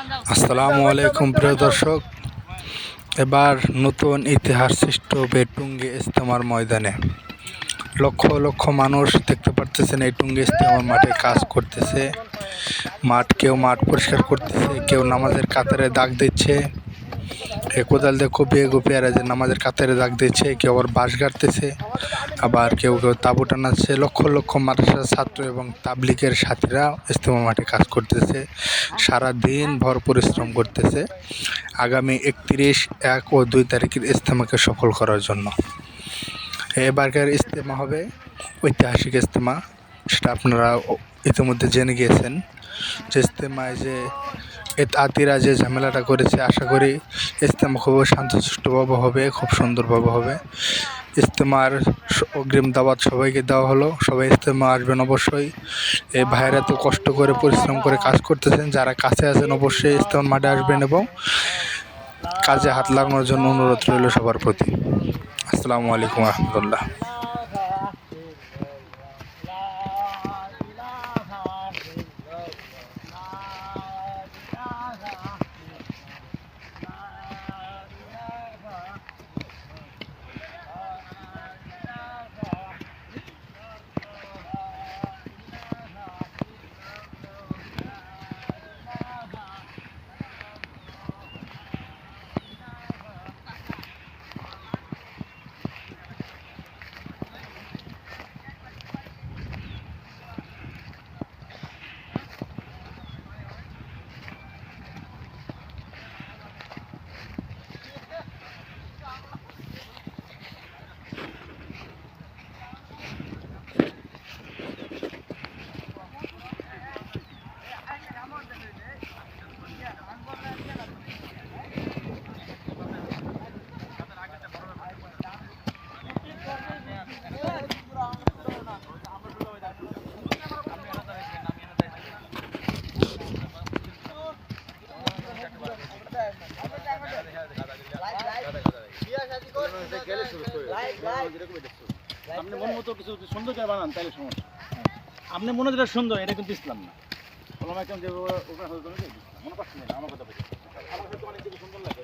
আসসালামু আলাইকুম প্রিয় দর্শক। এবার নতুন ইতিহাস সৃষ্ট হবে টুঙ্গী ইজতেমার ময়দানে। লক্ষ লক্ষ মানুষ দেখতে পারতেছেন এই টুঙ্গী ইজতেমার মাঠে কাজ করতেছে। কেউ মাঠ পরিষ্কার করতেছে, কেউ নামাজের কাতারে দাগ দিচ্ছে, কোদাল দিয়ে কুপিয়ে কুপিয়ে যে নামাজের কাতারে দাগ দিচ্ছে, কেউ আবার বাঁশ গাড়তেছে, আবার কেউ কেউ তাঁবু টানাচ্ছে। লক্ষ লক্ষ মাদ্রাসার ছাত্র এবং তাবলিগের সাথীরা ইজতেমা মাঠে কাজ করতেছে, সারা দিন ভর পরিশ্রম করতেছে আগামী 31, 1 ও 2 তারিখের ইজতেমাকে সফল করার জন্য। এবারকার ইজতেমা হবে ঐতিহাসিক ইজতেমা, সেটা আপনারা ইতিমধ্যে জেনে গিয়েছেন। যে ইজতেমায় যে আতিরা যে ঝামেলাটা করেছে, আশা করি ইজতেমা খুব শান্তশিষ্টভাবে হবে, খুব সুন্দরভাবে হবে। ইজতেমার অগ্রিম দাওয়াত সবাইকে দেওয়া হলো, সবাই ইজতেমা আসবেন অবশ্যই। এই ভাইয়েরা তো কষ্ট করে পরিশ্রম করে কাজ করতেছেন, যারা কাছে আছেন অবশ্যই ইজতেমার মাঠে আসবেন এবং কাজে হাত লাগানোর জন্য অনুরোধ রইল সবার প্রতি। আসসালামু আলাইকুম রহমতুল্লাহ। আপনি মন মতো কিছু সুন্দর করে বানান তাহলে সমস্যা। আপনি মনে যেটা সুন্দর এটা কিন্তু ইসলাম না। ওলামা কেমন যে মনে পাচ্ছেন না আমার কথা বলছি, আমার কাছে অনেক কিছু সুন্দর লাগে।